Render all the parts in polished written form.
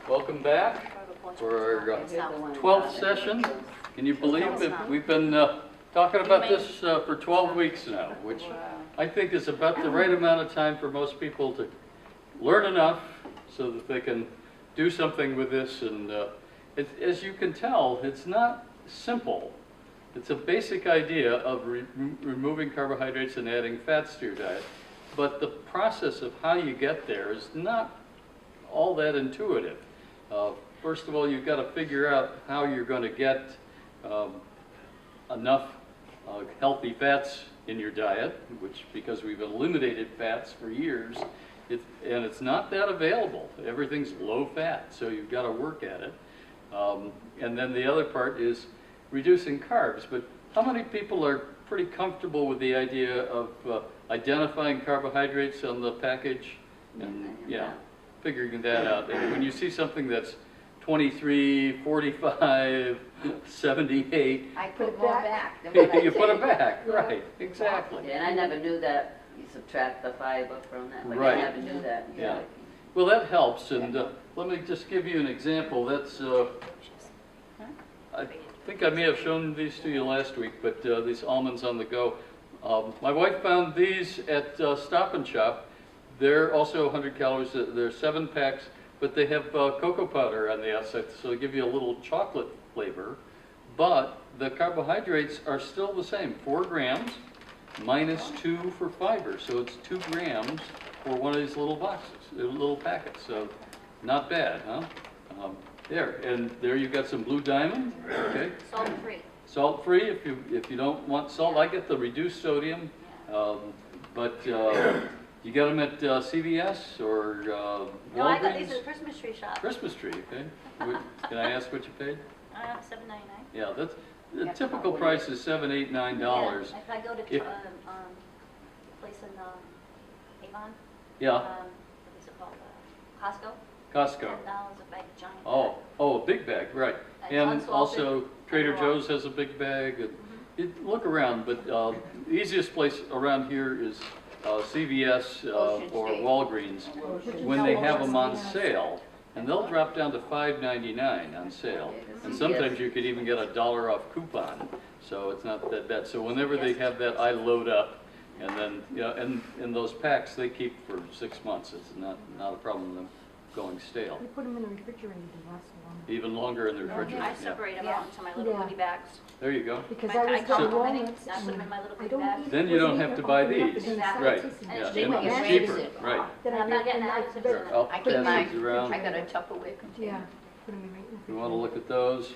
Welcome back for our 12th session. Can you believe that we've been talking about this for 12 weeks now, which I think is about the right amount of time for most people to learn enough so that they can do something with this. And as you can tell, it's not simple. It's a basic idea of removing carbohydrates and adding fats to your diet. But the process of how you get there is not all that intuitive. First of all, you've got to figure out how you're going to get enough healthy fats in your diet, which, because we've eliminated fats for years, and it's not that available. Everything's low fat, so you've got to work at it. And then the other part is reducing carbs. But how many people are pretty comfortable with the idea of identifying carbohydrates on the package and figuring that out? And when you see something that's 23, 45, 78, I put more back. you put it back, right? Exactly. Yeah, and I never knew that. You subtract the fiber from that. Like Right. I never knew that. Yeah. Well, that helps, and let me just give you an example. That's I think I may have shown these to you last week, but these almonds on the go. My wife found these at Stop and Shop. They're also 100 calories. They're 7 packs, but they have cocoa powder on the outside, so they give you a little chocolate flavor. But the carbohydrates are still the same, 4 grams minus 2 for fiber. So it's 2 grams for one of these little boxes, little packets. So not bad, huh? There, and there you've got some Blue Diamond. Okay. Salt-free. Salt-free if you don't want salt. I get the reduced sodium, but you get them at CVS or Walgreens? No, I got these at the Christmas tree shop. Christmas tree, okay. Can I ask what you paid? $7.99. Yeah, that's the typical price is $7, $8, $9. Yeah. If I go to the place in Avon, Yeah. what is it called? Costco. Costco. $10 a bag, giant bag. Oh, a big bag, right. And And unsalted also Trader and raw. Joe's has a big bag. And look around, but the easiest place around here is CVS or Walgreens when they have them on sale. And they'll drop down to $5.99 on sale. And sometimes you could even get a $1 off coupon. So it's not that bad. So whenever they have that, I load up. And then, and in those packs, they keep for 6 months. It's not a problem with them going stale. You put them in the refrigerator, they last long. Even longer in the refrigerator. I separate them out into my little goodie bags. There you go. Because I I was call going them walnuts. I put them in my little I goodie don't bags. eat Then you don't have to buy these. Right. Yeah, and it's cheaper. Right. That I'm not getting additives in it. I'll I pass keep mine. these around. I got a Tupperware container. Yeah. Put them right in the You refrigerator. want to look at those.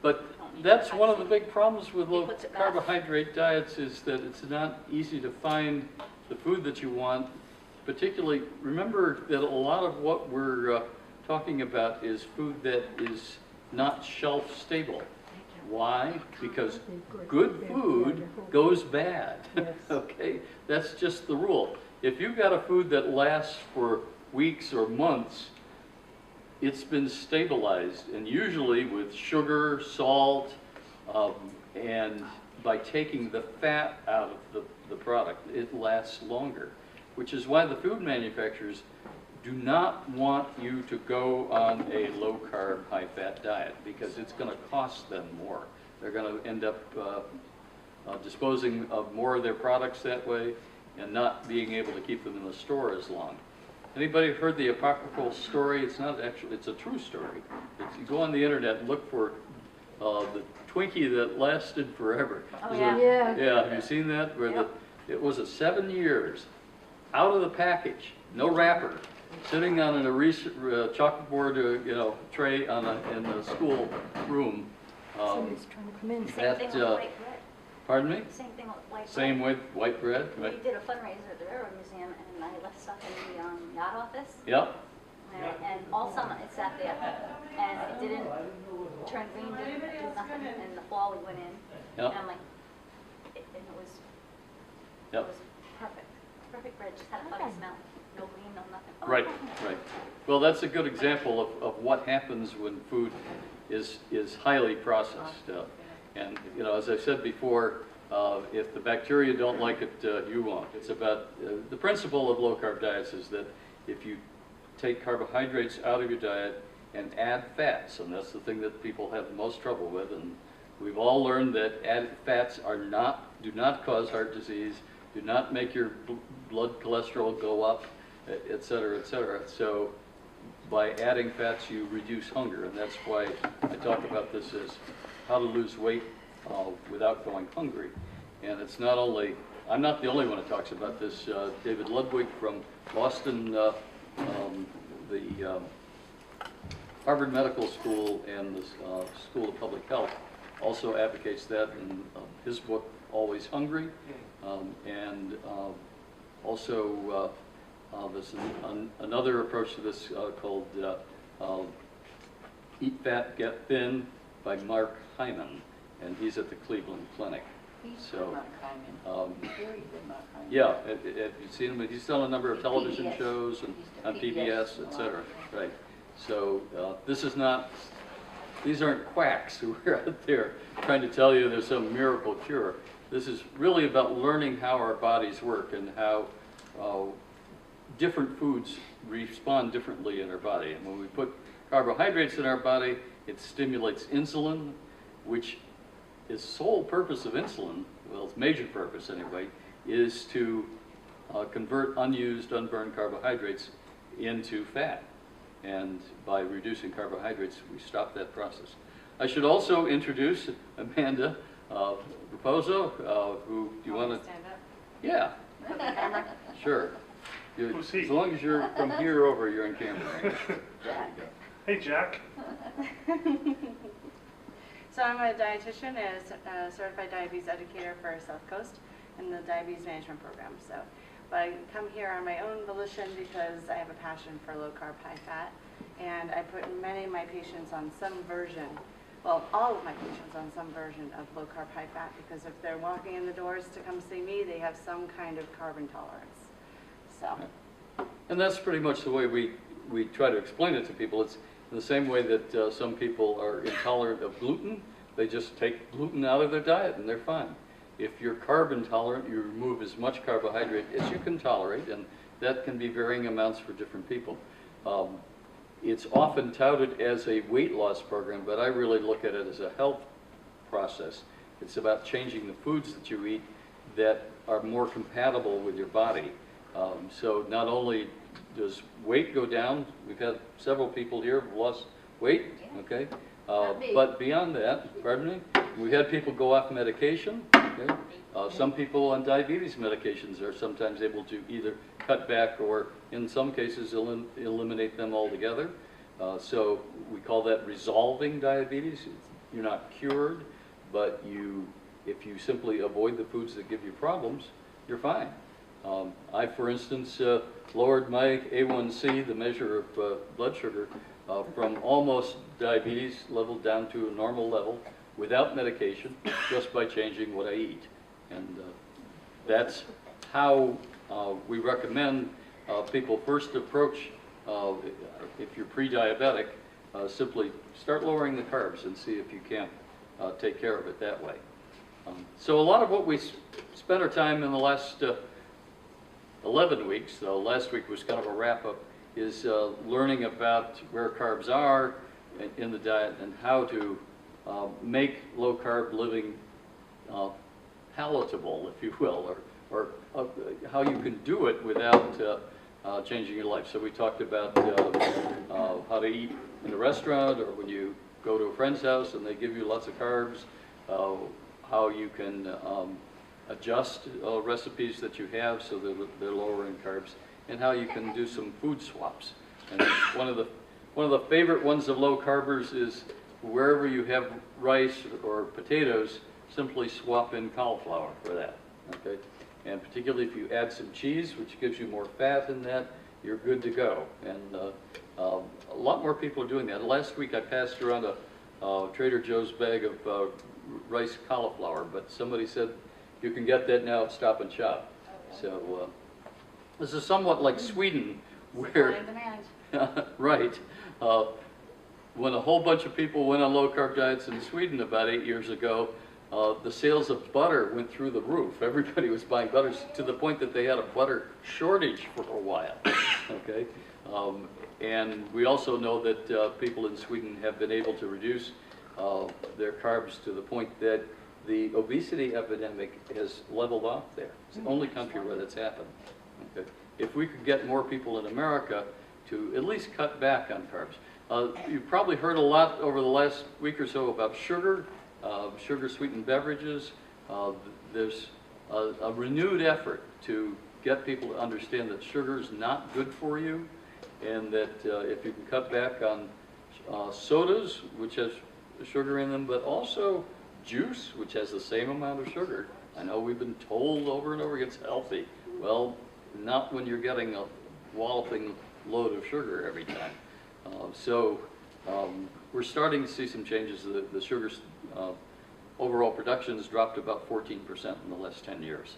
But that's one of the big problems with low puts it back. carbohydrate diets is that it's not easy to find the food that you want. Particularly, remember that a lot of what we're talking about is food that is not shelf stable. Why? Because good food goes bad. Okay? That's just the rule. If you've got a food that lasts for weeks or months, it's been stabilized, and usually with sugar, salt, and by taking the fat out of the product, it lasts longer, which is why the food manufacturers do not want you to go on a low-carb, high-fat diet, because it's going to cost them more. They're going to end up disposing of more of their products that way and not being able to keep them in the store as long. Anybody heard the apocryphal story? It's not actually, it's a true story. You go on the internet and look for the Twinkie that lasted forever. Oh, Is yeah. there- yeah, have you seen that? Where it was 7 years, out of the package, no wrapper, sitting on an chalkboard, tray in the school room. Somebody's trying to come in. Same thing with white bread. Pardon me? Same thing with white bread. Same with white bread? We Right. did a fundraiser at the Railroad Museum, and I left stuff in the yacht office. Yep. And all summer it sat there, and it didn't turn green, didn't do nothing. And in the fall we went in, Yep. and I'm like, and it was perfect. Perfect bread, just had a funny smell. No green, no nothing. Oh, Right, right. Well, that's a good example of what happens when food is highly processed. And, as I said before, if the bacteria don't like it, you won't. It's about, the principle of low-carb diets is that if you take carbohydrates out of your diet and add fats, and that's the thing that people have the most trouble with. And we've all learned that added fats do not cause heart disease, do not make your blood cholesterol go up, et cetera, et cetera. So by adding fats, you reduce hunger, and that's why I talk about this as how to lose weight without going hungry. And it's not only, I'm not the only one who talks about this. David Ludwig from Boston, the Harvard Medical School and the School of Public Health also advocates that in his book, Always Hungry. Also there's another approach to this called Eat Fat, Get Thin by Mark Hyman, and he's at the Cleveland Clinic. So, yeah, have you seen him? He's done a number of television shows and on PBS, et cetera. Right. So this is not, these aren't quacks who are out there trying to tell you there's some miracle cure. This is really about learning how our bodies work and how different foods respond differently in our body. And when we put carbohydrates in our body, it stimulates insulin, which its sole purpose of insulin, well, its major purpose anyway, is to convert unused, unburned carbohydrates into fat. And by reducing carbohydrates, we stop that process. I should also introduce Amanda Raposo, who, do you want to stand up? Yeah. Sure. Who's he? As long as you're from here over, you're in camera. Hey, Jack. So I'm a dietitian and a certified diabetes educator for Southcoast in the diabetes management program. But I come here on my own volition because I have a passion for low carb, high fat, and I put many of my patients on some version, well, all of my patients on some version of low carb, high fat, because if they're walking in the doors to come see me, they have some kind of carb intolerance. So. And that's pretty much the way we try to explain it to people. It's in the same way that some people are intolerant of gluten. They just take gluten out of their diet and they're fine. If you're carb intolerant, you remove as much carbohydrate as you can tolerate, and that can be varying amounts for different people. It's often touted as a weight loss program, but I really look at it as a health process. It's about changing the foods that you eat that are more compatible with your body. So not only does weight go down, we've had several people here who've lost weight, okay? But beyond that, pardon me, we've had people go off medication, okay? Some people on diabetes medications are sometimes able to either cut back or in some cases eliminate them altogether. So we call that resolving diabetes. You're not cured, but if you simply avoid the foods that give you problems, you're fine. I, for instance, lowered my A1C, the measure of blood sugar, from almost diabetes level down to a normal level without medication, just by changing what I eat. And that's how we recommend people first approach, if you're pre-diabetic, simply start lowering the carbs and see if you can't take care of it that way. So a lot of what we spent our time in the last 11 weeks, so last week was kind of a wrap-up, is learning about where carbs are in the diet and how to make low-carb living palatable, if you will, or how you can do it without changing your life. So we talked about how to eat in a restaurant or when you go to a friend's house and they give you lots of carbs, how you can adjust recipes that you have so they're lower in carbs, and how you can do some food swaps. And one of the favorite ones of low carbers is wherever you have rice or potatoes, simply swap in cauliflower for that. Okay, and particularly if you add some cheese, which gives you more fat in that, you're good to go. And a lot more people are doing that. Last week I passed around a Trader Joe's bag of rice cauliflower, but somebody said you can get that now at Stop and Shop. So this is somewhat like Sweden, where right, when a whole bunch of people went on low carb diets in Sweden about 8 years ago, the sales of butter went through the roof. Everybody was buying butter to the point that they had a butter shortage for a while, okay? And we also know that people in Sweden have been able to reduce their carbs to the point that the obesity epidemic has leveled off there. It's the only country where that's happened. Okay? If we could get more people in America to at least cut back on carbs. You've probably heard a lot over the last week or so about sugar, sugar-sweetened beverages. There's a renewed effort to get people to understand that sugar is not good for you, and that if you can cut back on sodas, which has sugar in them, but also juice, which has the same amount of sugar. I know we've been told over and over it's healthy. Well, not when you're getting a walloping load of sugar every time. We're starting to see some changes. The sugar overall production has dropped about 14% in the last 10 years,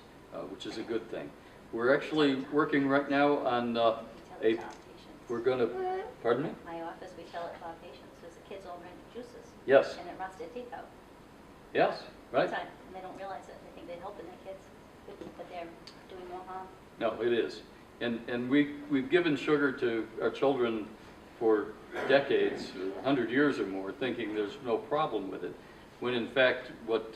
which is a good thing. We're actually working right now on we're going to, pardon me? My office, we tell it to our patients, because the kids all drink juices. Yes. And it rots their teeth out. Yes, right? And they don't realize it. They think they're helping their kids, but they're doing more harm. No, it is. And we've given sugar to our children for decades, 100 years or more, thinking there's no problem with it. When in fact, what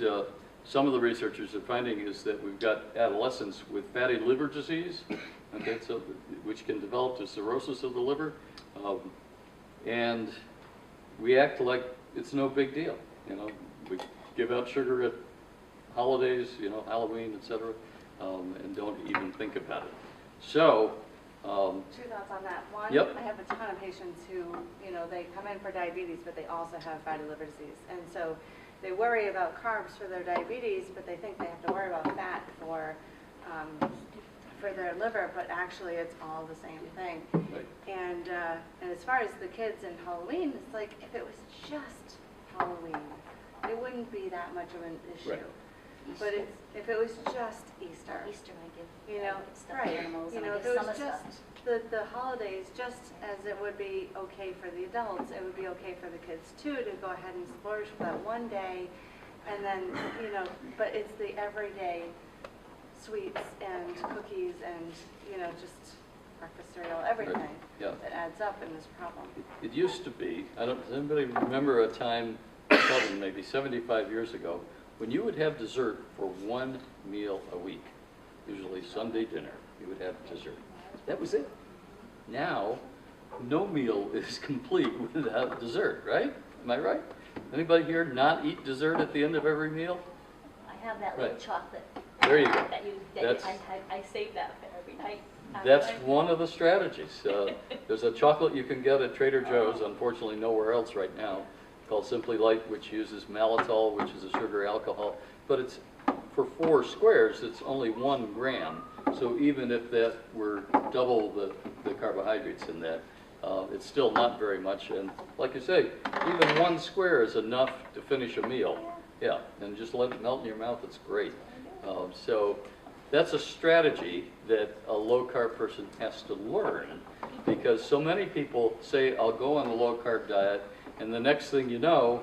some of the researchers are finding is that we've got adolescents with fatty liver disease, okay, so, which can develop to cirrhosis of the liver, and we act like it's no big deal. You know, we give out sugar at holidays, you know, Halloween, etc., and don't even think about it. So, Two thoughts on that. One, Yep. I have a ton of patients who, you know, they come in for diabetes, but they also have fatty liver disease. And so they worry about carbs for their diabetes, but they think they have to worry about fat for their liver, but actually it's all the same thing. right. And as far as the kids and Halloween, it's like if it was just Halloween, it wouldn't be that much of an issue. Right. But if it was just Easter, Easter, I give you know, stuffed right, animals, you and know, I if give it was summer just stuff. the holidays, just as it would be okay for the adults, it would be okay for the kids too, to go ahead and splurge for that one day, and then, you know, but it's the everyday sweets and cookies and, you know, just breakfast cereal, everything Yeah. that adds up in this problem. It used to be, does anybody remember a time, probably maybe 75 years ago, when you would have dessert for one meal a week, usually Sunday dinner, you would have dessert. That was it. Now, no meal is complete without dessert, right? Am I right? Anybody here not eat dessert at the end of every meal? I have that little Right. chocolate. There you go. That I save that for every night. That's one of the strategies. There's a chocolate you can get at Trader Joe's, unfortunately nowhere else right now, called Simply Lite, which uses maltitol, which is a sugar alcohol. But it's for 4 squares, it's only 1 gram. So even if that were double the carbohydrates in that, it's still not very much. And like you say, even 1 square is enough to finish a meal. Yeah, and just let it melt in your mouth, it's great. So that's a strategy that a low-carb person has to learn, because so many people say, I'll go on a low-carb diet, and the next thing you know,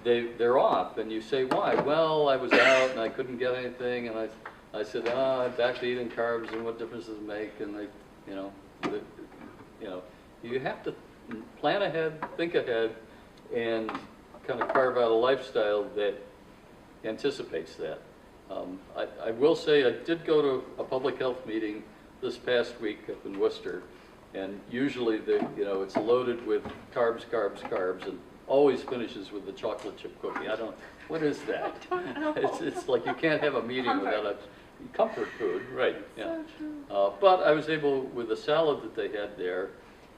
they're off, and you say, why? Well, I was out and I couldn't get anything, and I said, I'm back to eating carbs, and what difference does it make? And you have to plan ahead, think ahead, and kind of carve out a lifestyle that anticipates that. I will say I did go to a public health meeting this past week up in Worcester, and usually it's loaded with carbs, carbs, carbs, and always finishes with the chocolate chip cookie. What is that? It's like you can't have a meeting without a comfort food, right? Yeah. But I was able, with the salad that they had there,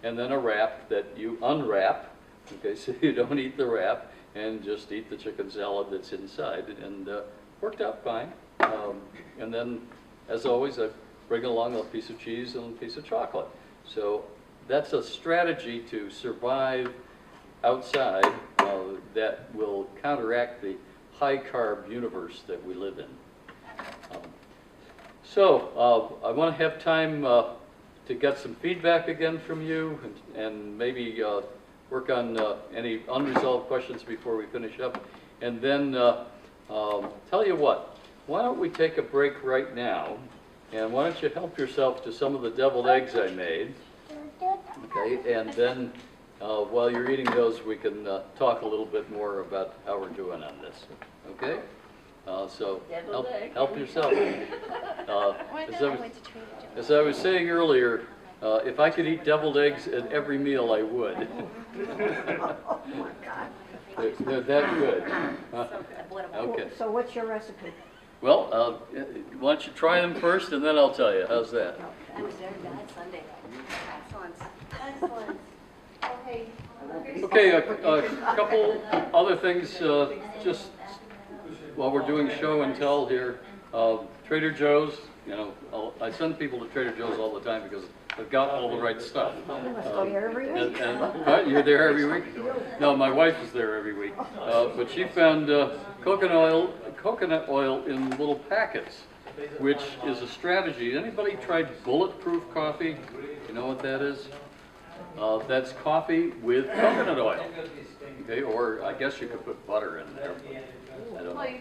and then a wrap that you unwrap, okay, so you don't eat the wrap and just eat the chicken salad that's inside, and worked out fine. And then, as always, I bring along a piece of cheese and a piece of chocolate. So that's a strategy to survive outside that will counteract the high-carb universe that we live in. I want to have time to get some feedback again from you, and maybe work on any unresolved questions before we finish up. And then Tell you what, why don't we take a break right now, and why don't you help yourself to some of the deviled eggs I made, okay, and then while you're eating those, we can talk a little bit more about how we're doing on this, okay? So help yourself. As I was saying earlier, if I could eat deviled eggs at every meal, I would. Oh my God. They're that good. Okay. So what's your recipe? Well, why don't you try them first, and then I'll tell you. How's that? I was very bad Sunday. Excellent. Excellent. Okay. Okay, a couple other things, just while we're doing show and tell here. Trader Joe's, you know, I send people to Trader Joe's all the time because they've got all the right stuff. You must go here every week. What, you're there every week? No, my wife is there every week. But she found coconut oil in little packets, which is a strategy. Anybody tried bulletproof coffee? You know what that is? That's coffee with coconut oil. Okay, or I guess you could put butter in there. I don't know. Well, you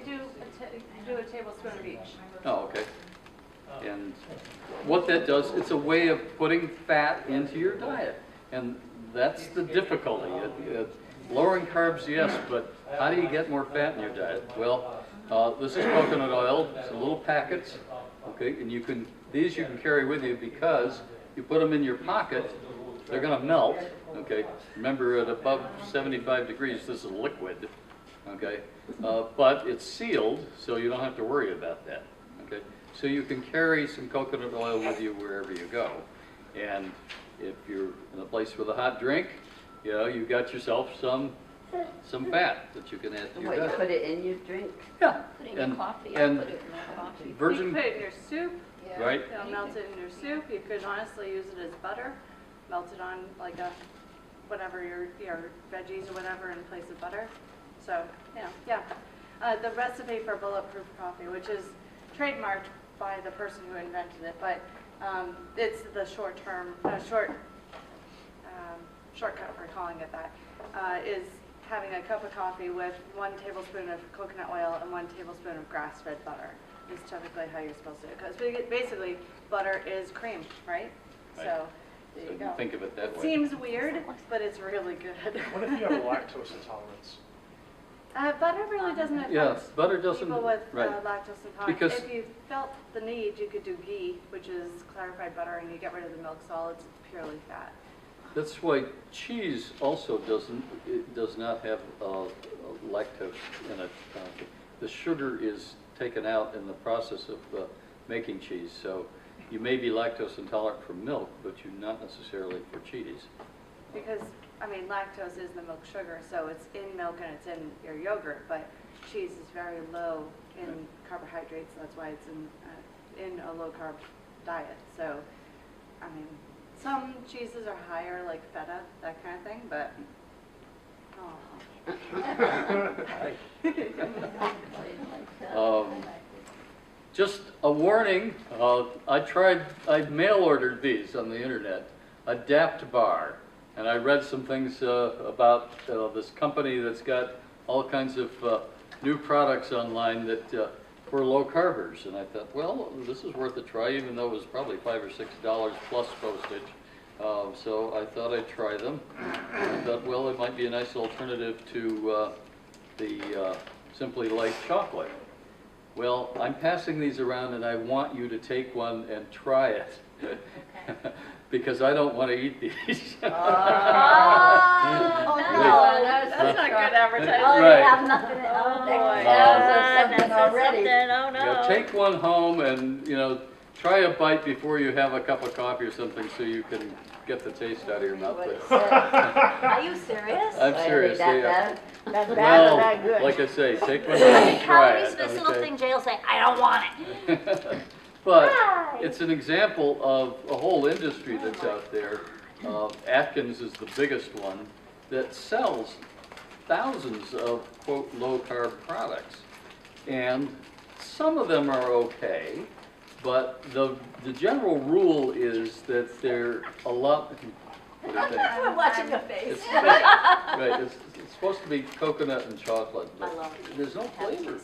do a tablespoon of each. Oh, okay. And what that does, it's a way of putting fat into your diet. And that's the difficulty. Lowering carbs, yes, but how do you get more fat in your diet? Well, this is coconut oil. It's in little packets. Okay, and these you can carry with you because you put them in your pocket, they're going to melt. Okay, remember at above 75 degrees, this is liquid. Okay, but it's sealed, so you don't have to worry about that. Okay, so you can carry some coconut oil with you wherever you go. And if you're in a place with a hot drink, you know, you got yourself some fat that you can add to your What, you diet. put it in your drink? Yeah. Put it in your coffee. I And put it in my coffee. You virgin, can put it in your soup. right? It'll melt it in your soup. You could honestly use it as butter. Melt it on like whatever your veggies or whatever in place of butter. So, you know, yeah. The recipe for bulletproof coffee, which is trademarked by the person who invented it, but it's the shortcut for calling it that, is having a cup of coffee with 1 tablespoon of coconut oil and 1 tablespoon of grass-fed butter. Is typically how you're supposed to do it. Because basically, butter is cream, right? Right. So, there So you you go. think of it that way. Seems weird, but it's really good. What if you have a lactose intolerance? Butter really doesn't affect Yeah, butter doesn't, people with right. lactose intolerance. Because- If you felt the need, you could do ghee, which is clarified butter, and you get rid of the milk solids. It's purely fat. That's why cheese also does not have lactose in it. The sugar is taken out in the process of making cheese. So you may be lactose intolerant for milk, but you're not necessarily for cheese. Because, I mean, lactose is the milk sugar, so it's in milk and it's in your yogurt, but cheese is very low in Right. carbohydrates. That's why it's in a low-carb diet. So, I mean, some cheeses are higher, like feta, that kind of thing, but, Just a warning, I mail ordered these on the internet, Adapt Bar. And I read some things about this company that's got all kinds of new products online that for low carbers. And I thought, well, this is worth a try, even though it was probably $5 or $6 plus postage. So I thought I'd try them. I thought, well, it might be a nice alternative to the Simply Lite chocolate. Well, I'm passing these around, and I want you to take one and try it. Because I don't want to eat these. Oh, Right. that's not good advertising. Oh, Right. you have nothing. Oh, boy. that's Already. Oh, You know, no. take one home and, you know, try a bite before you have a cup of coffee or something so you can get the taste out of your mouth. Are you serious? I'm serious. They, That's That's bad or well, that good? like I say, take one home and try Calories it. for this little okay? thing, Jay will say, I don't want it. But Hi. it's an example of a whole industry that's out there. Atkins is the biggest one that sells thousands of, quote, low-carb products. And some of them are okay, but the general rule is that they're a lot, what do you think? We're watching your face. It's, right, it's supposed to be coconut and chocolate, I but love it. there's no flavor.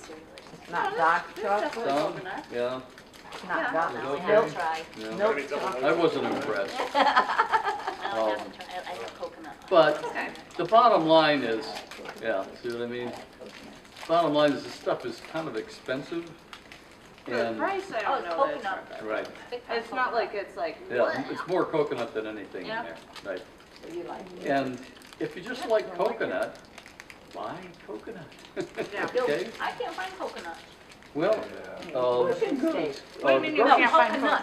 Not dark It's chocolate, definitely Some, coconut. yeah. not dark Is it I okay? haven't tried. Yeah. milk Maybe double chocolate. I wasn't impressed. I haven't tried, I have coconut. But Okay. the bottom line is, yeah, see what I mean? Bottom line is this stuff is kind of expensive. For the And, price, I Oh, don't it's know that it's coconut. not bad. right, Big time It's not coconut. like it's like, yeah, it's more coconut than anything in Yeah. there, right? You like it? And if you just like coconut, buy coconut. Yeah. Okay, I can't find coconut. well, Ocean state. What do you mean you gar- can't find coconut?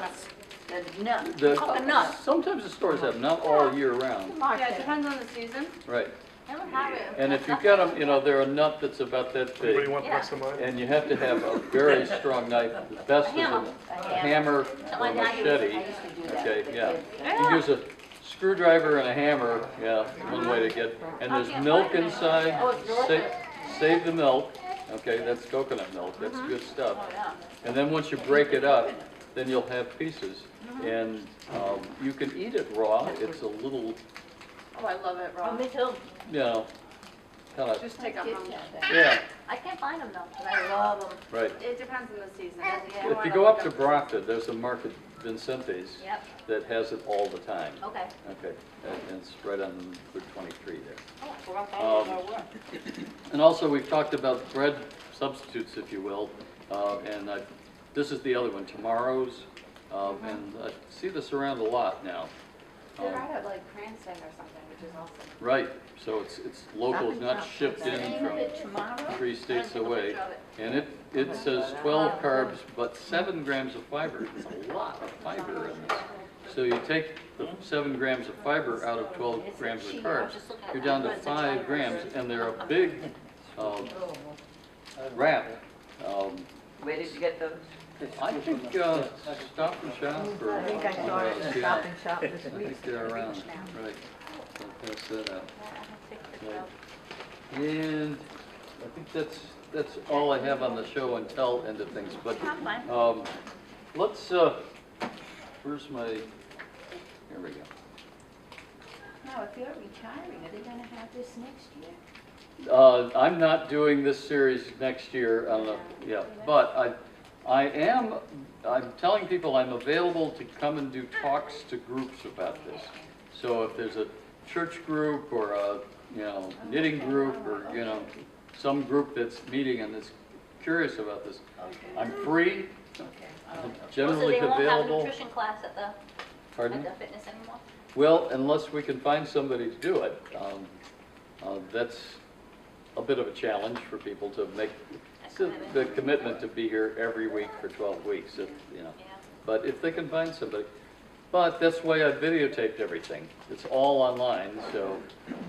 Coconuts. The nut, the- coconut. sometimes the stores have, not all year round, Mark Yeah, it that. depends on the season. right? I don't have it. And if you get them, you know, they're a nut that's about that Anybody big. want the rest of mine? And you have to have a very strong knife. The best is a hammer or My a dad used machete. I used to do that Okay, with the yeah. kids. You use a screwdriver and a hammer, yeah, one way to get, and there's milk inside. Oh, it's delicious. Save the milk, okay, that's coconut milk, that's good stuff. Oh, yeah. And then once you break it up, then you'll have pieces. And you can eat it raw, it's a little, Oh, I love it Oh, raw. me too. you know, kind of, Just take a hum. yeah, I can't find them though, but I love them. right. It depends on the season. Yeah. If you go up to Brockton, there's a market, Vincente's, Yep, that has it all the time. okay. Okay, and it's right on Route 23 there. Oh, we're okay. And also, we've talked about bread substitutes, if you will, and this is the other one, tomorrow's, and I see this around a lot now. They're out at like Cranston or something, which is awesome. Right, so it's local, it's not shipped in from Tomorrow? 3 states Take a away. picture of it. And it says 12 carbs, but 7 grams of fiber. It's a lot of fiber in this. So you take the 7 grams of fiber out of 12 grams of carbs, you're down to 5 grams, and they're a big wrap. Where did you get those? I think Stop and Shop or... I think I saw it in the yeah, Stop and Shop this I week. think they're around, right. I'll pass that out. Take a picture of it. And I think that's all I have on the show and tell end of things, but, I'm fine. let's, where's my, here we go. Now, if you're retiring, are they gonna have this next year? I'm not doing this series next year, I don't know, yeah, but I'm telling people I'm available to come and do talks to groups about this. So if there's a church group or a, knitting group or, some group that's meeting and is curious about this, I'm free, I'm So generally they won't have a available. nutrition class at the Pardon? fitness anymore? Well, unless we can find somebody to do it. That's a bit of a challenge for people to make the commitment to be here every week for 12 weeks, Yeah. But if they can find somebody. But that's why I videotaped everything. It's all online, so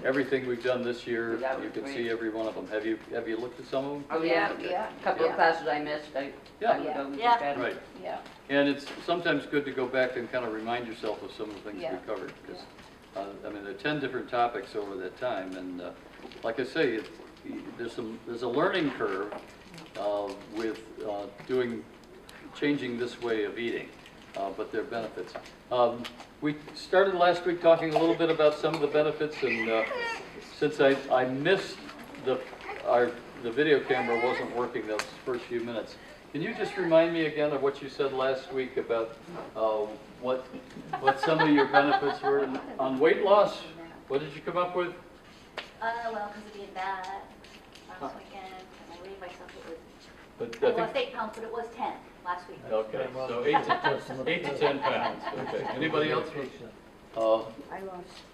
everything we've done this year, That was you can great. see every one of them. Have you looked at some of them? Oh, yeah. Yeah. A couple of classes I missed, I Yeah. would go and Yeah. look at it. Right. Yeah. And it's sometimes good to go back and kind of remind yourself of some of the things Yeah. we covered, because, I mean, there are 10 different topics over that time, and like I say, there's a learning curve with changing this way of eating, but there are benefits. We started last week talking a little bit about some of the benefits, and since I missed the video camera wasn't working those first few minutes, can you just remind me again of what you said last week about what some of your benefits were on weight loss? What did you come up with? Well, because of being bad last weekend, and I weighed myself, But it lost 8 pounds, but it was 10 last week. Okay, so 8 to 10 pounds. Okay. Anybody else? I lost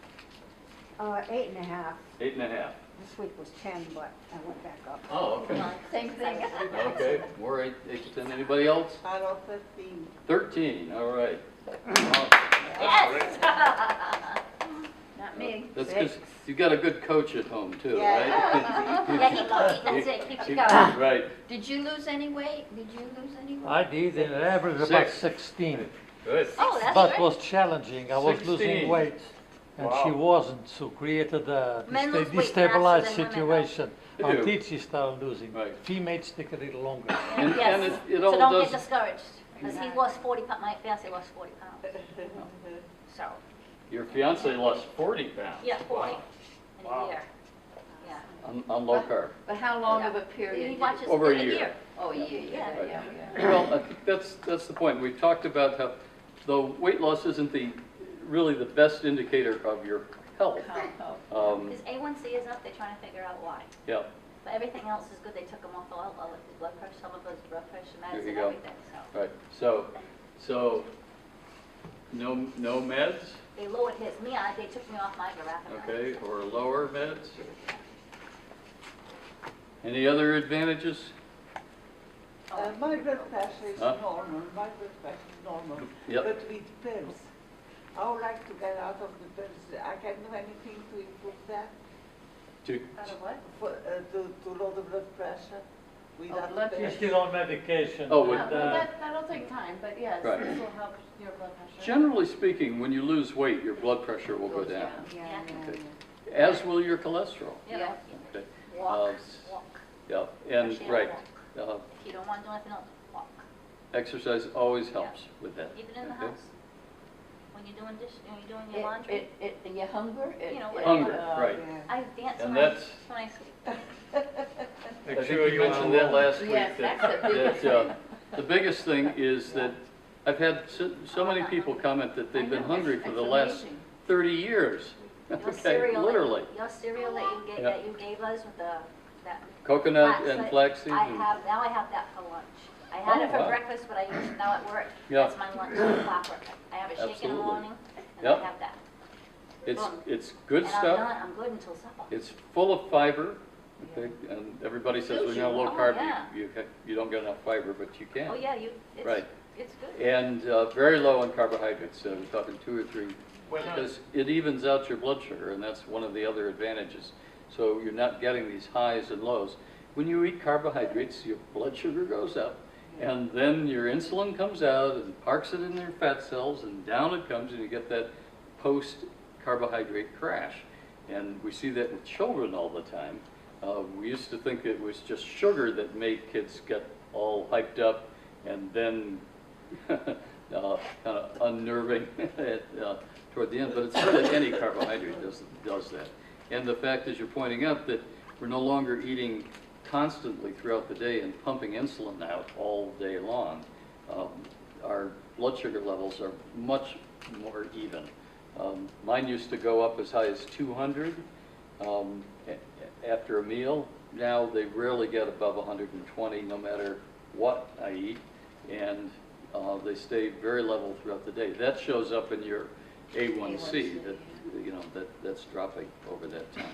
8.5. 8.5. This week was 10, but I went back up. Oh, okay. Same thing. Okay, more 8 to 10. Anybody else? I lost 15. 13, all right. Yes! Not me. That's because you got a good coach at home too, right? Yeah, that's it, keeps you going. Right, Did you lose any weight? I did, and an average about 16. good. Oh, that's But great. was challenging. I was 16. losing weight, and she Wow. wasn't, so created a Men lose weight destabilized faster than women, situation. They Until do. she started losing. Right. Females take a little longer. And Yes, it so all don't does, get discouraged, because he lost 40 pounds, my fiance lost 40 pounds. So, your fiance lost 40 pounds. yeah, 40 in Wow. a year. Yeah. On low carb. But how long Yeah. of a period? He did watches Over a in year. Oh, yeah, Right. yeah. Well, I think that's the point. We've talked about how, though weight loss isn't really the best indicator of your health. His A1C is up, they're trying to figure out why. Yeah, But everything else is good, they took him off all his blood pressure, some of his blood pressure There meds you and go. everything, so. right. So no meds, They lowered his, they took me off my verapamil. okay, or lower meds? Any other advantages? My blood pressure is Huh? normal. My blood pressure is normal. Yep. But with pills, I would like to get out of the pills. I can do anything to improve that, To, Out of what? to lower the blood pressure without blood pills. You're still on medication. Oh, but, with- Well, that'll take time, but yes, Right. this will help your blood pressure. generally speaking, when you lose weight, your blood pressure will go down, Yeah, Okay. as will your cholesterol. You know, Okay. walk, Uh, walk. Yeah, and, Especially right, at uh, If you don't want to do anything else, walk. exercise always helps with that. Even in the okay? house. When you're doing when you're doing your laundry. Your hunger? You know, Hunger, Oh, right. yeah. I dance And when that's- I sleep. I think you mentioned that last week. Yes, that- that's the biggest that, thing. The biggest thing is that I've had so many people comment that they've been hungry for the last 30 years. Your Okay, cereal, literally. Your cereal Yeah. that you gave us with that Coconut and flax, flaxseed. I and- have that for lunch. I had Oh, it for wow. breakfast, but I use it now at work. Yeah. That's my lunch clockwork. I have a shake in the Absolutely. morning, and Yep. I have that. It's good And stuff. I'm good until supper. It's full of fiber. Okay, and everybody says when you're on low Oh, carb, yeah. you don't get enough fiber, but you can. Oh, yeah, Right. it's good. And very low on carbohydrates, so we're talking 2 or 3, When, because it evens out your blood sugar, and that's one of the other advantages. So you're not getting these highs and lows. When you eat carbohydrates, your blood sugar goes up, and then your insulin comes out and parks it in your fat cells, and down it comes, and you get that post-carbohydrate crash. And we see that with children all the time. We used to think it was just sugar that made kids get all hyped up and then kind of unnerving toward the end, but it's really any carbohydrate does that. And the fact, as you're pointing out, that we're no longer eating constantly throughout the day and pumping insulin out all day long. Our blood sugar levels are much more even. Mine used to go up as high as 200 after a meal. Now they rarely get above 120 no matter what I eat, and they stay very level throughout the day. That shows up in your A1C, that's dropping over that time.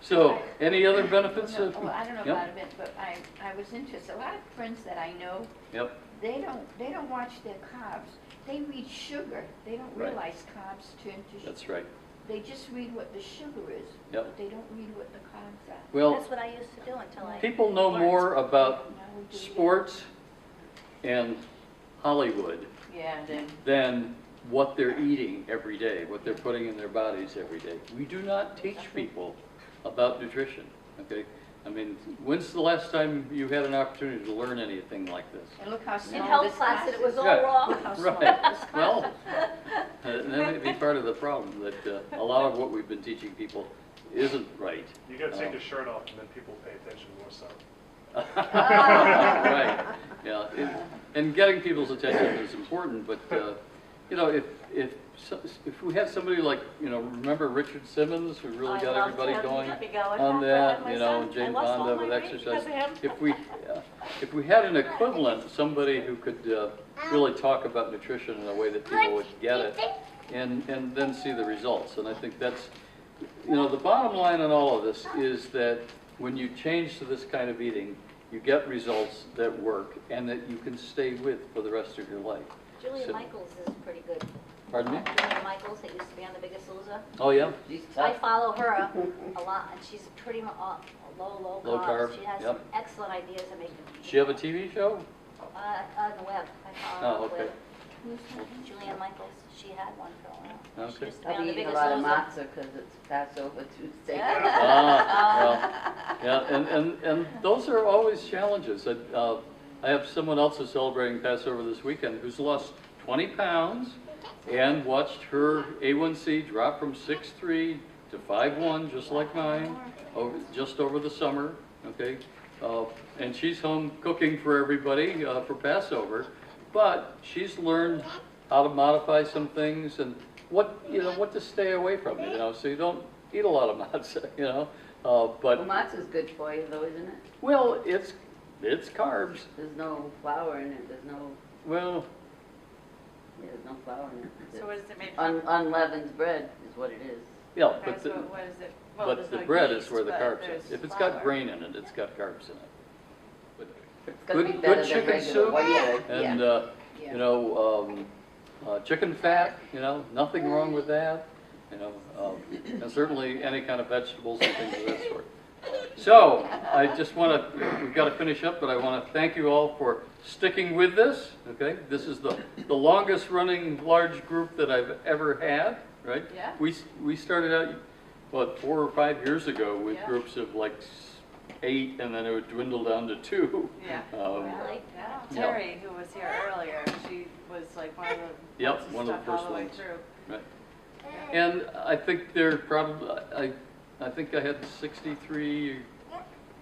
So, any other benefits? Well, I don't know Yep. about it, but I was interested. A lot of friends that I know, Yep, they don't watch their carbs. They read sugar. They don't Right. realize carbs turn to sugar. that's right. They just read what the sugar is, Yep. but they don't read what the carbs are. Well, That's what I used to do until I. people know more about Now we do sports and Hollywood Yeah, then. than what they're eating every day, what they're putting in their bodies every day. We do not teach people about nutrition, okay? I mean, when's the last time you had an opportunity to learn anything like this? And look how In small health this class, class it was is. all Right. wrong. Look how small Right, this class well, is. that may be part of the problem, that a lot of what we've been teaching people isn't right. you gotta take your shirt off and then people pay attention more so. Right, yeah, and getting people's attention is important, but, if we had somebody like, remember Richard Simmons, who really I got loved everybody him. going He got me going. on That's that, why my son- Jane I lost all Fonda my with weight exercise. because of him. If we had an equivalent, somebody who could really talk about nutrition in a way that people would get it, and then see the results, and I think that's, the bottom line on all of this is that when you change to this kind of eating, you get results that work and that you can stay with for the rest of your life. Julia So- Michaels is pretty good. Pardon me? Julia Michaels, that used to be on The Biggest Loser. Oh, yeah? She's I tough. follow her a lot, and she's pretty much low Low carb, She has yep. some excellent ideas to make. Does she have a TV show? On the web. I follow her Oh, on the okay. web. Julian Michaels, she had one for a while. She Okay. used to be I'll on be The eating a Biggest lot of Loser. matzo because it's Passover Tuesday. Ah, well, yeah, and those are always challenges. I have someone else who's celebrating Passover this weekend who's lost 20 pounds and watched her A1C drop from 6.3 to 5.1, just like mine, just over the summer, okay? and she's home cooking for everybody for Passover, but she's learned how to modify some things and what to stay away from, so you don't eat a lot of matzah, but Well, matzah's good for you though, isn't it? well, it's carbs. There's no flour in it, there's no, Well, yeah, there's no flour in it. So what is it made from? Unleavened bread is what it is. yeah, Okay, but so what is it? Well, but there's the no bread yeast, is where the but carbs there's are. If it's flour. got grain in it, it's got carbs in it. But It's gonna be good better than chicken regular soup white Yeah. bread. and chicken fat, nothing wrong with that. And certainly any kind of vegetables and things of that sort. So I just want to, we've got to finish up, but I want to thank you all for sticking with this. Okay, this is the longest running large group that I've ever had. Right? Yeah. We started out, what, 4 or 5 years ago with Yeah. groups of like 8, and then it would dwindle down to 2. Yeah. Really? Yeah. Yeah. Terry, who was here earlier, she was like one of the Yep, ones who one of the stuck all first the way ones. through. Right. And I think they're probably, I think I had 63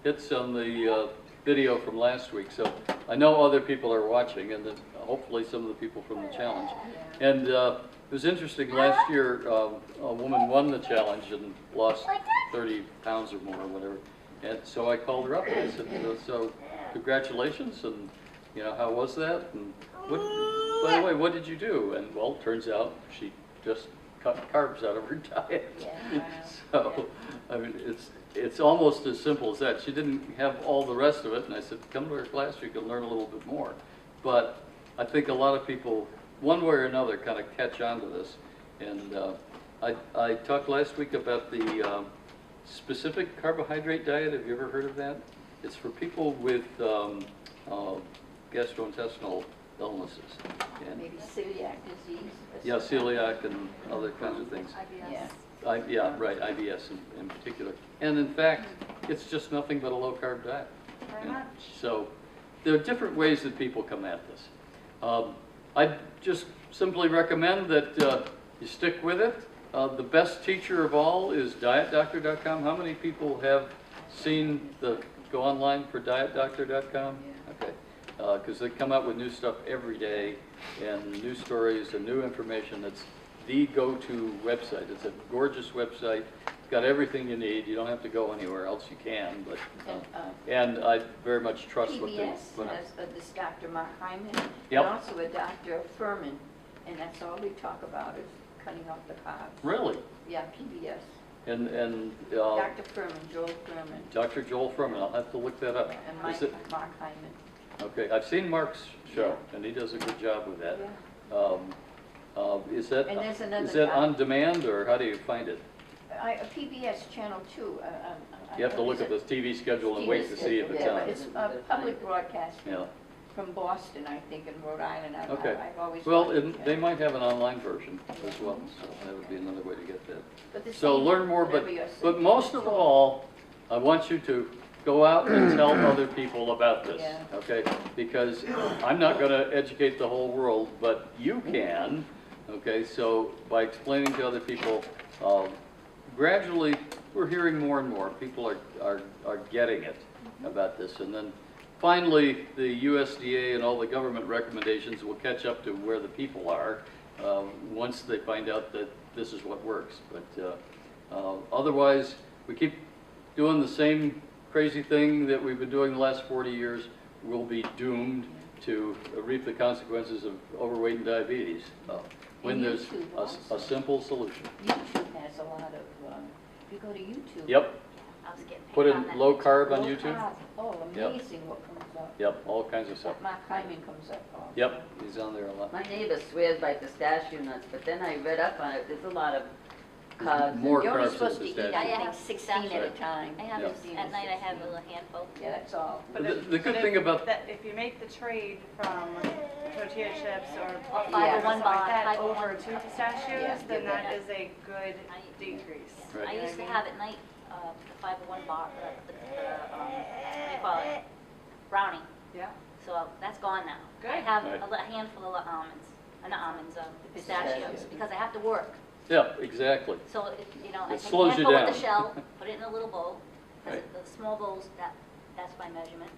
hits on the video from last week, so I know other people are watching, and then hopefully some of the people from the challenge. And it was interesting, last year a woman won the challenge and lost 30 pounds or more or whatever. And so I called her up and I said, so congratulations, and how was that? And by the way, what did you do? And well, it turns out she just cut carbs out of her diet. So, I mean, it's almost as simple as that. She didn't have all the rest of it, and I said, come to her class, you can learn a little bit more. But I think a lot of people, one way or another, kind of catch on to this. And I talked last week about the specific carbohydrate diet. Have you ever heard of that? It's for people with gastrointestinal illnesses. And Maybe celiac disease. yeah, celiac and other kinds of things. Yeah. Yeah, right, IBS in particular. And in fact, it's just nothing but a low-carb diet. Very Yeah. much. So there are different ways that people come at this. I just simply recommend that you stick with it. The best teacher of all is dietdoctor.com. How many people have seen go online for dietdoctor.com? Okay. Because they come out with new stuff every day, and new stories and new information. It's the go-to website. It's a gorgeous website. It's got everything you need. You don't have to go anywhere else. You can, but and I very much trust what they. PBS has this Dr. Mark Hyman, Yep. and also a Dr. Furman, and that's all they talk about is cutting out the carbs. Really? Yeah, PBS. And Dr. Furman, Joel Furman, Dr. Joel Furman. I'll have to look that up. and Is it? Mark Hyman. Okay, I've seen Mark's show, and he does a good job with that. Is that And there's another is that guy. on demand, or how do you find it? A PBS Channel 2. You have to look at the TV schedule and wait to see if it's Yeah, on. but it's public broadcasting Yeah. from Boston, I think, and Rhode Island. Okay. I've always Well, watched and it. they might have an online version as well, so that would be another way to get that. But the So same, learn more, whatever you're saying. but most of all, I want you to go out and tell other people about this, Yeah. okay? Because I'm not going to educate the whole world, but you can, okay? So by explaining to other people, gradually we're hearing more and more. People are getting it about this, and then finally the USDA and all the government recommendations will catch up to where the people are once they find out that this is what works. But otherwise, we keep doing the same crazy thing that we've been doing the last 40 years, we'll be doomed to reap the consequences of overweight and diabetes when And there's YouTube a also. simple solution. YouTube has a lot of, if you go to YouTube. Yep, I was getting put picked in on that. low carb on low YouTube. carb. Oh, Yep. amazing what comes up. Yep, all kinds of stuff. That Mark Hyman comes up also. Yep, he's on there a lot. My neighbor swears by pistachio nuts, but then I read up on it, there's a lot of carbs. More You're only carbs supposed in to eat, pistachio. I I have think, 16 at a Right. time. I have, Yeah. at night I have a little handful. Yeah, that's all. But The- if- the good but thing if about- that, if you make the trade from tortilla chips or Or something 501 like that 501 over to pistachios, Yeah, then yeah. that is a good decrease. Right. I used to have at night the 501 bar, what do you call it? Brownie. Yeah. So that's gone now. I Good. have Right. a handful of almonds, not almonds, pistachios, Pistachios. because I have to work. Yeah, exactly. So, I It take a slows you handful with down. the shell, put it in a little bowl, because Right. the small bowls, that that's my measurement,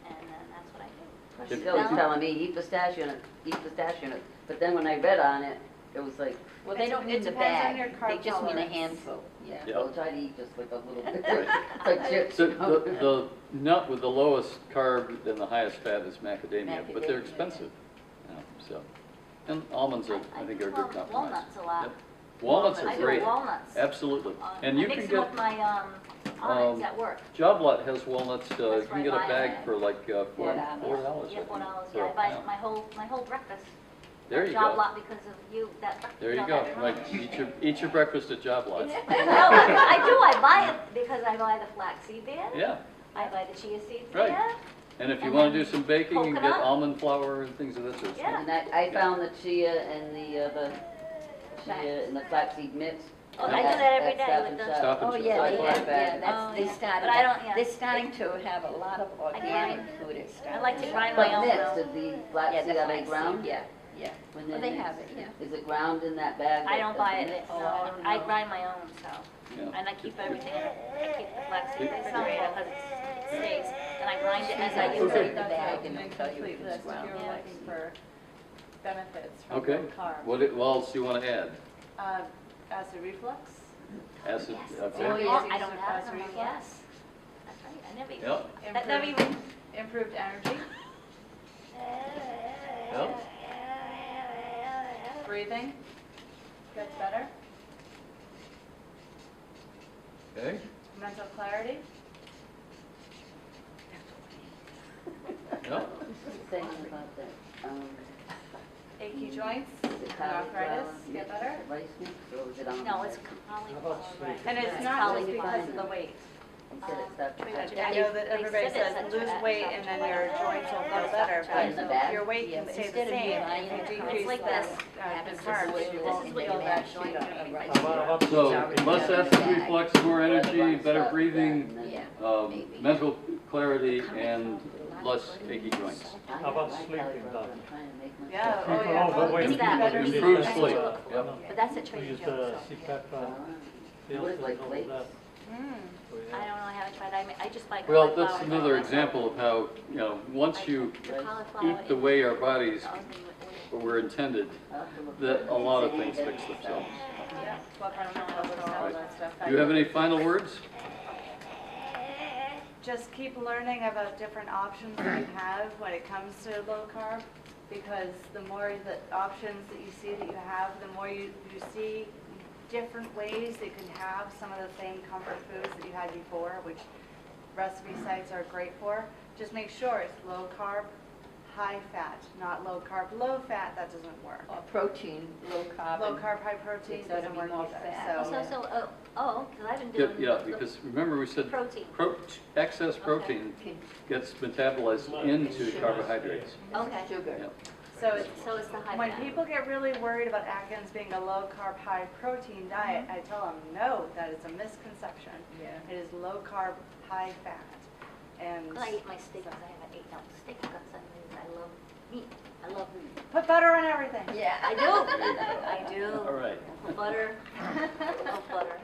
and then that's what I do. If- Still was telling me, eat pistachio nut, eat pistachio nut. But then when I read on it, it was like, Well, they don't It mean the depends on bag, your carb they just mean a tolerance. handful, yeah. Yeah. well, try to eat just like a little bit. Right. It's like chips. So the nut with the lowest carb and the highest fat is macadamia, but they're Macadamia, expensive. Yeah, so, and almonds are, I think, are a good compromise. Walnuts a lot. Yep. Walnuts I are do great. walnuts. Absolutely. And I you mix can them get, with my almonds at work. Job Lot has walnuts, you That's can where get I a buy bag it. for like $4. Yeah, $4. $4. for Yeah, a I buy pound. my whole breakfast. There at you Job go. Lot because of you. There you know, go. that- Like, eat your breakfast at Job Lot. No, I do. I buy it because I buy the flaxseed there. Yeah, I buy the chia seeds Right. there. and if you And want to then do some baking, you can get coconut. almond flour and things of that sort. Yeah. And I found the chia and the chia and the flaxseed mix. Oh, I do that every day Stop with and the- Shop. Stop and Oh, Shop. yeah, Like they one have, bag. yeah, that's, Oh, they yeah. started, But I don't- yeah. they're starting to have a lot of organic food, it's I starting. like to grind my But own mixed, now. is the Yeah, flaxseed the are they flaxseed, ground? yeah, yeah. When Well, they're they have mixed? it, yeah. Is it ground in that bag? I don't buy it. mixed? No, Oh, I don't I know. grind my own, so. Yeah. And I keep everything, I keep the flaxseed in the refrigerator because it stays. And I grind it as I You use read it. the bag and An it'll tell you if incomplete it's list if ground. you're Yeah. looking for benefits from Okay. low carb. What else do you want to add? Acid reflux. Acid, Yes. okay. Oh, Easy yeah, to I don't have suppress them, reflux. yes. That's right, I never even, Yep, that never even, Improved energy, yep. breathing gets better, Okay, mental clarity, yep. Saying about that, achy joints, is it and arthritis cauliflower get better. rice mix, or is it on? no, it's there? cauliflower, right. And it's It's not just cauliflower. because of the weight. You said it's that. I know that everybody says lose weight and then your joints will feel better, In the but bag? your weight can Yeah, stay the instead of same. buying If you it, decrease like the this. the carbs, you This won't is what feel you that actually joint do. pain. So, less acid reflux, more energy, better breathing, Yeah. mental clarity, and less achy joints. How about sleeping, Doctor? Yeah, Sleep oh yeah. along the way. Is that Better what we Improved use? sleep, But yep. that's a We Trader use Joe's, the so. CPAP pills What is and like all plates? that. Mm. I don't know, I haven't tried, I just buy Well, cauliflower. that's another example of how, once you The cauliflower eat the way our is- bodies Oh, were intended, that a lot of things fix themselves. Yeah, blood pressure, cholesterol, all that stuff. Do you have any final words? Just keep learning about different options that you have when it comes to low carb, because the more the options that you see that you have, the more you see different ways that you can have some of the same comfort foods that you had before, which recipe sites are great for. Just make sure it's low carb, high fat, not low carb, low fat, that doesn't work. Or protein, low carb. Low and carb, high protein It's gotta doesn't be work more either, fat. so. Because I've been Yeah, doing. yeah, the because remember we said Protein. excess protein gets metabolized into carbohydrates. Okay, Sugar. Yep. So it's so it's the high when fat. people get really worried about Atkins being a low carb, high protein diet, I tell them, no, that is a misconception. Yeah. It is low carb, high fat. And Because I eat my steak, because I have 8 ounce steak guts on these. I love meat. I love meat. put butter on everything. Yeah. I do. There you go. I do. All right. Butter. I love butter.